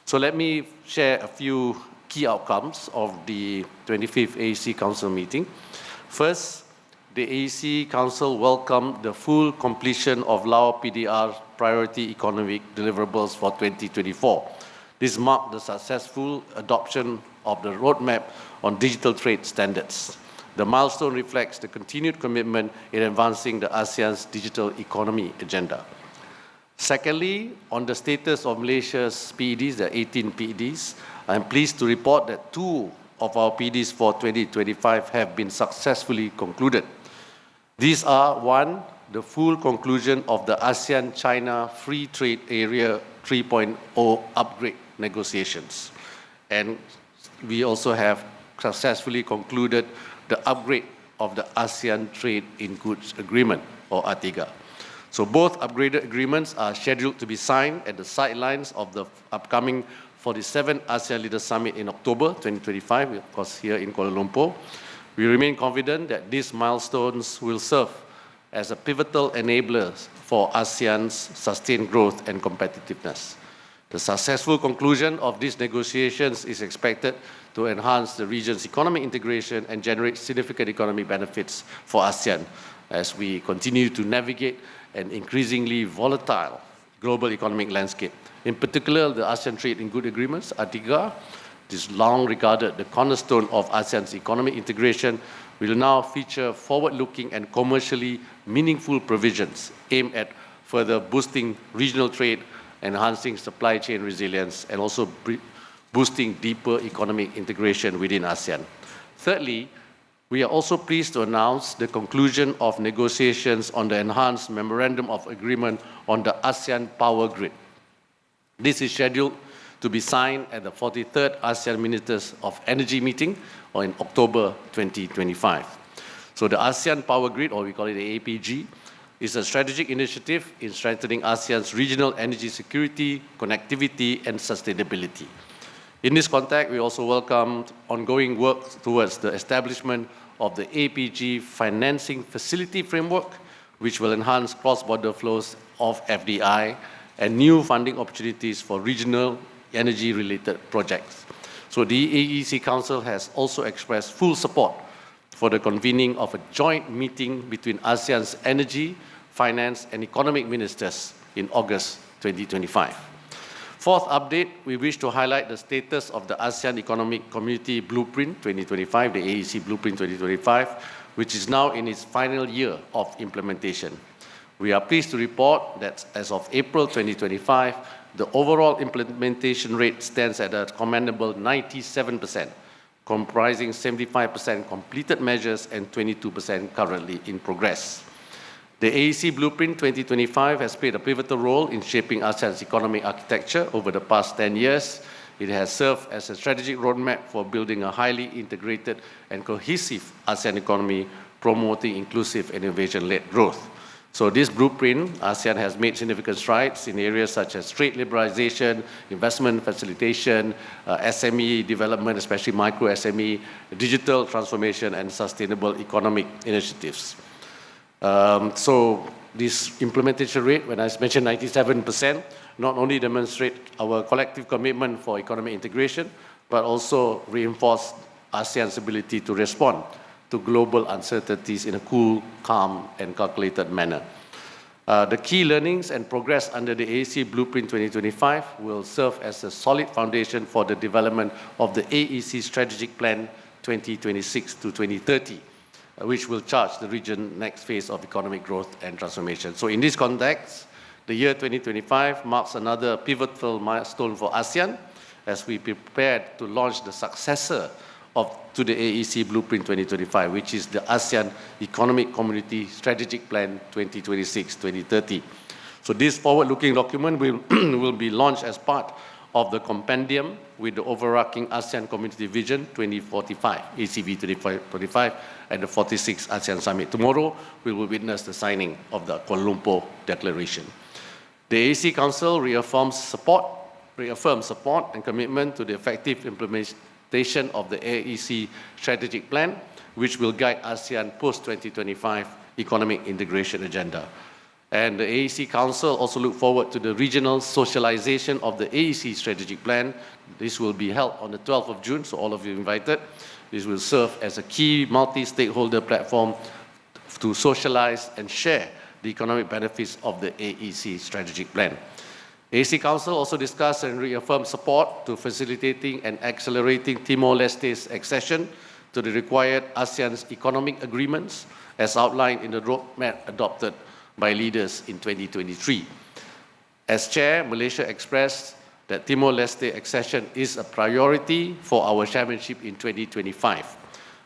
So let me share a few key outcomes of the 25th AEC Council meeting. First, the AEC Council welcomed the full completion of Lao PDR priority economic deliverables for 2024. This marked the successful adoption of the roadmap on digital trade standards. The milestone reflects the continued commitment in advancing the ASEAN's digital economy agenda. Secondly, on the status of Malaysia's PEDs, the 18 PEDs, I'm pleased to report that 2 of our PEDs for 2025 have been successfully concluded. These are, 1, the full conclusion of the Asean-China Free Trade Area 3.0 upgrade negotiations. And we also have successfully concluded the upgrade of the Asean Trade in Goods Agreement, or Atiga. So both upgraded agreements are scheduled to be signed at the sidelines of the upcoming 47th ASEAN Leaders Summit in October 2025, of course here in Kuala Lumpur. We remain confident that these milestones will serve as a pivotal enabler for ASEAN's sustained growth and competitiveness. The successful conclusion of these negotiations is expected to enhance the region's economic integration and generate significant economic benefits for ASEAN as we continue to navigate an increasingly volatile global economic landscape. In particular, the Asean Trade in Goods Agreements, Atiga, this long regarded the cornerstone of ASEAN's economic integration, will now feature forward-looking and commercially meaningful provisions aimed at further boosting regional trade, enhancing supply chain resilience, and also boosting deeper economic integration within ASEAN. Thirdly, we are also pleased to announce the conclusion of negotiations on the enhanced Memorandum of Agreement on the ASEAN Power Grid. This is scheduled to be signed at the 43rd ASEAN Ministers of Energy meeting or in October 2025. So the ASEAN Power Grid, or we call it the APG, is a strategic initiative in strengthening ASEAN's regional energy security, connectivity, and sustainability. In this context, we also welcomed ongoing work towards the establishment of the APG Financing Facility Framework, which will enhance cross-border flows of FDI and new funding opportunities for regional energy-related projects. So the AEC Council has also expressed full support for the convening of a joint meeting between ASEAN's energy, finance, and economic ministers in August 2025. Fourth update, we wish to highlight the status of the ASEAN Economic Community Blueprint 2025, the AEC Blueprint 2025, which is now in its final year of implementation. We are pleased to report that as of April 2025, the overall implementation rate stands at a commendable 97%, comprising 75% completed measures and 22% currently in progress. The AEC Blueprint 2025 has played a pivotal role in shaping ASEAN's economic architecture over the past 10 years. It has served as a strategic roadmap for building a highly integrated and cohesive ASEAN economy, promoting inclusive and innovation-led growth. So this blueprint, ASEAN has made significant strides in areas such as trade liberalization, investment facilitation, SME development, especially micro SME, digital transformation, and sustainable economic initiatives. So this implementation rate, when I mentioned 97%, not only demonstrate our collective commitment for economic integration, but also reinforce ASEAN's ability to respond to global uncertainties in a cool, calm, and calculated manner. The key learnings and progress under the AEC Blueprint 2025 will serve as a solid foundation for the development of the AEC Strategic Plan 2026 to 2030, which will chart the region's next phase of economic growth and transformation. So in this context, the year 2025 marks another pivotal milestone for ASEAN as we prepare to launch the successor to the AEC Blueprint 2025, which is the ASEAN Economic Community Strategic Plan 2026-2030. So this forward-looking document will be launched as part of the compendium with the overarching ASEAN Community Vision 2045, ACV 2045, and the 46th ASEAN Summit. Tomorrow, we will witness the signing of the Kuala Lumpur Declaration. The AEC Council reaffirms support and commitment to the effective implementation of the AEC Strategic Plan, which will guide ASEAN post-2025 economic integration agenda. And the AEC Council also look forward to the regional socialization of the AEC strategic plan. This will be held on the 12th of June, so all of you invited. This will serve as a key multi-stakeholder platform to socialize and share the economic benefits of the AEC strategic plan. AEC Council also discussed and reaffirmed support to facilitating and accelerating Timor-Leste's accession to the required ASEAN's economic agreements as outlined in the roadmap adopted by leaders in 2023. As Chair, Malaysia expressed that Timor-Leste accession is a priority for our chairmanship in 2025.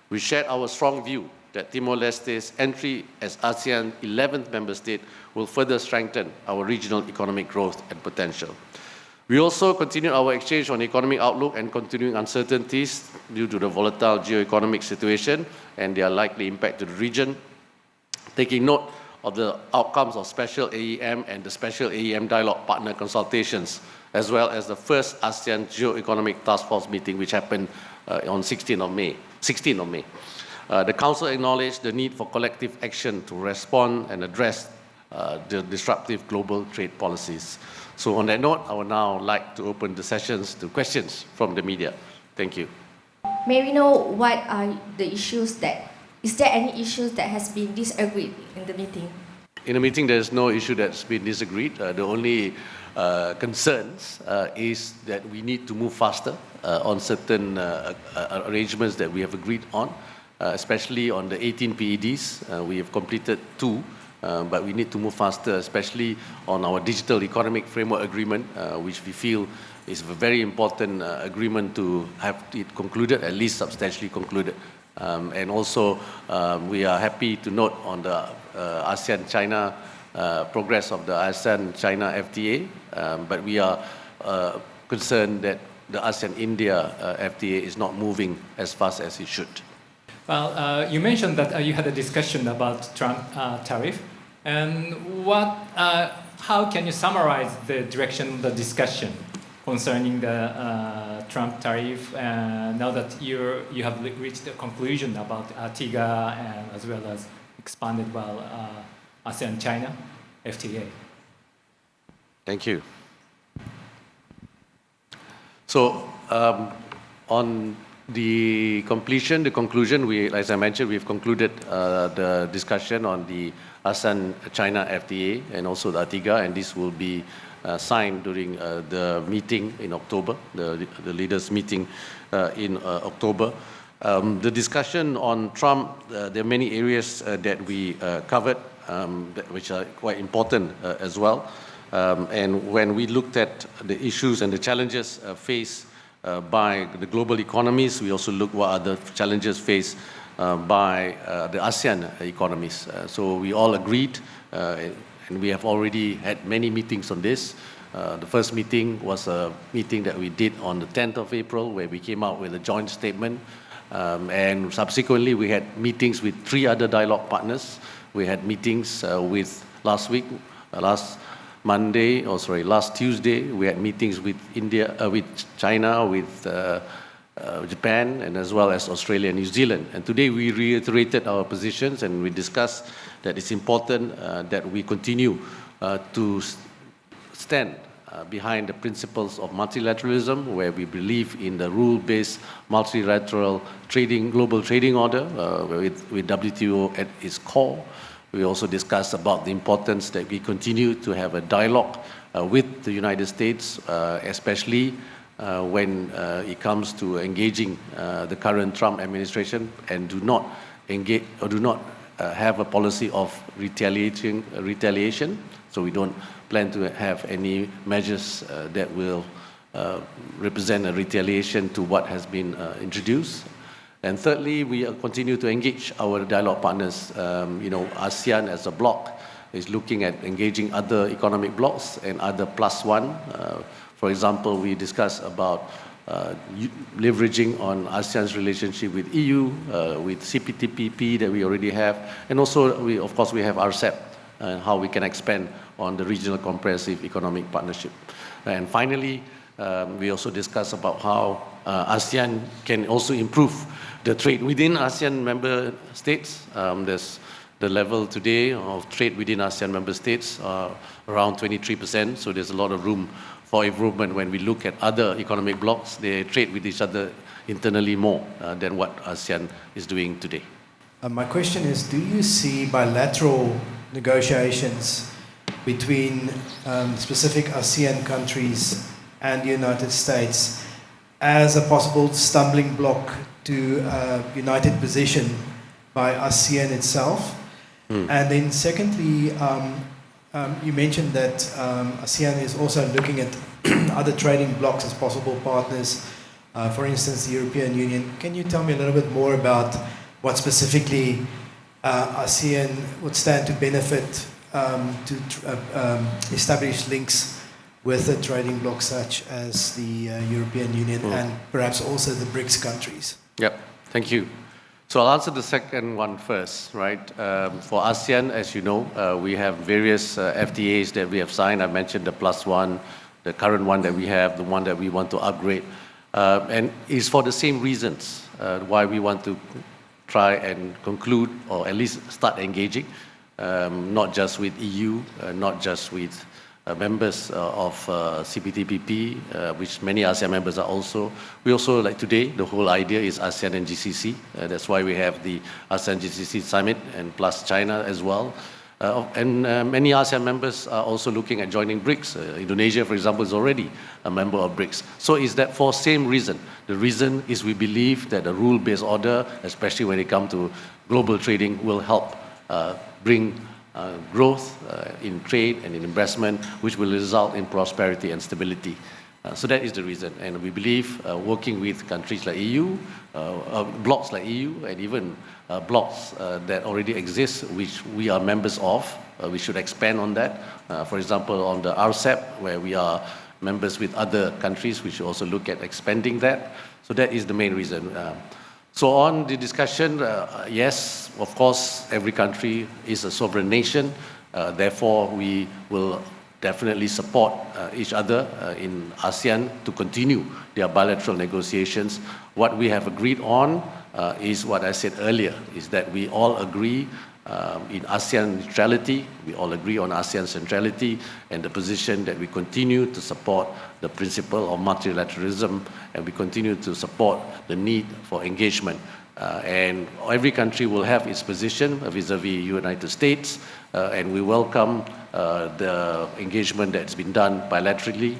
We shared our strong view that Timor-Leste's entry as ASEAN 11th member state will further strengthen our regional economic growth and potential. We also continued our exchange on economic outlook and continuing uncertainties due to the volatile geoeconomic situation and their likely impact to the region, taking note of the outcomes of Special AEM and the Special AEM Dialogue Partner Consultations, as well as the first ASEAN Geo-Economic Task Force meeting, which happened on 16th of May. The Council acknowledged the need for collective action to respond and address the disruptive global trade policies. So on that note, I would now like to open the sessions to questions from the media. Thank you. May we know what are the issues is there any issues that has been disagreed in the meeting? In the meeting, there is no issue that's been disagreed. The only concerns is that we need to move faster on certain arrangements that we have agreed on, especially on the 18 PEDs. We have completed 2, but we need to move faster, especially on our digital economic framework agreement, which we feel is a very important agreement to have it concluded, at least substantially concluded. And also, we are happy to note on the ASEAN-China progress of the Asean-China FTA, but we are concerned that the ASEAN-India FTA is not moving as fast as it should. Well, you mentioned that you had a discussion about Trump tariff, and how can you summarize the direction of the discussion concerning the Trump tariff, now that you have reached a conclusion about Atiga and as well as expanded Asean-China FTA? Thank you. So on the conclusion, as I mentioned, we've concluded the discussion on the Asean-China FTA and also the Atiga, and this will be signed during the meeting in October, the leaders' meeting in October. The discussion on Trump, there are many areas that we covered, which are quite important as well. And when we looked at the issues and the challenges faced by the global economies, we also looked what are the challenges faced by the ASEAN economies. So we all agreed, and we have already had many meetings on this. The first meeting was a meeting that we did on the 10th of April, where we came out with a joint statement. And subsequently, we had meetings with 3 other dialogue partners. We had meetings last Tuesday, we had meetings with India, with China, with Japan, and as well as Australia and New Zealand. And today we reiterated our positions, and we discussed that it's important that we continue to stand behind the principles of multilateralism, where we believe in the rule-based multilateral global trading order with WTO at its core. We also discussed about the importance that we continue to have a dialogue with the United States, especially when it comes to engaging the current Trump administration, and do not engage or do not have a policy of retaliation. So we don't plan to have any measures that will represent a retaliation to what has been introduced. And thirdly, we continue to engage our dialogue partners. ASEAN as a bloc is looking at engaging other economic blocs and other +1. For example, we discussed about leveraging on ASEAN's relationship with EU, with CPTPP that we already have, and also, we have RCEP, and how we can expand on the regional comprehensive economic partnership. And finally, we also discussed about how ASEAN can also improve the trade within ASEAN member states. There's the level today of trade within ASEAN member states around 23%, so there's a lot of room for improvement. When we look at other economic blocs, they trade with each other internally more than what ASEAN is doing today. My question is, do you see bilateral negotiations between specific ASEAN countries and the United States as a possible stumbling block to a united position by ASEAN itself? And then secondly, you mentioned that ASEAN is also looking at other trading blocs as possible partners, for instance, the European Union. Can you tell me a little bit more about what specifically ASEAN would stand to benefit to establish links with a trading bloc such as the European Union and perhaps also the BRICS countries? Yep, thank you. So I'll answer the second one first, right? For ASEAN, as you know, we have various FTAs that we have signed. I mentioned the +1, the current one that we have, the one that we want to upgrade. And it's for the same reasons why we want to try and conclude or at least start engaging, not just with EU, not just with members of CPTPP, which many ASEAN members are also. We also, like today, the whole idea is ASEAN and GCC. That's why we have the ASEAN GCC Summit and plus China as well. And many ASEAN members are also looking at joining BRICS. Indonesia, for example, is already a member of BRICS. So is that for same reason? The reason is we believe that a rule-based order, especially when it comes to global trading, will help bring growth in trade and in investment, which will result in prosperity and stability. So that is the reason. And we believe working with countries like EU, blocs like EU, and even blocs that already exist, which we are members of, we should expand on that. For example, on the RCEP, where we are members with other countries, we should also look at expanding that. So that is the main reason. So on the discussion, yes, of course, every country is a sovereign nation. Therefore, we will definitely support each other in ASEAN to continue their bilateral negotiations. What we have agreed on is what I said earlier, is that we all agree in ASEAN neutrality, we all agree on ASEAN centrality and the position that we continue to support the principle of multilateralism, and we continue to support the need for engagement. And every country will have its position vis-a-vis United States, and we welcome the engagement that's been done bilaterally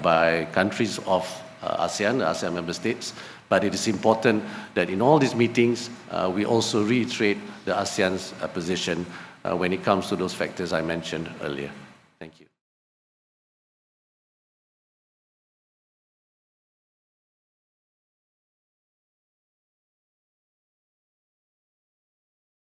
by countries of ASEAN, the ASEAN member states. But it is important that in all these meetings, we also reiterate the ASEAN's position when it comes to those factors I mentioned earlier. Thank you.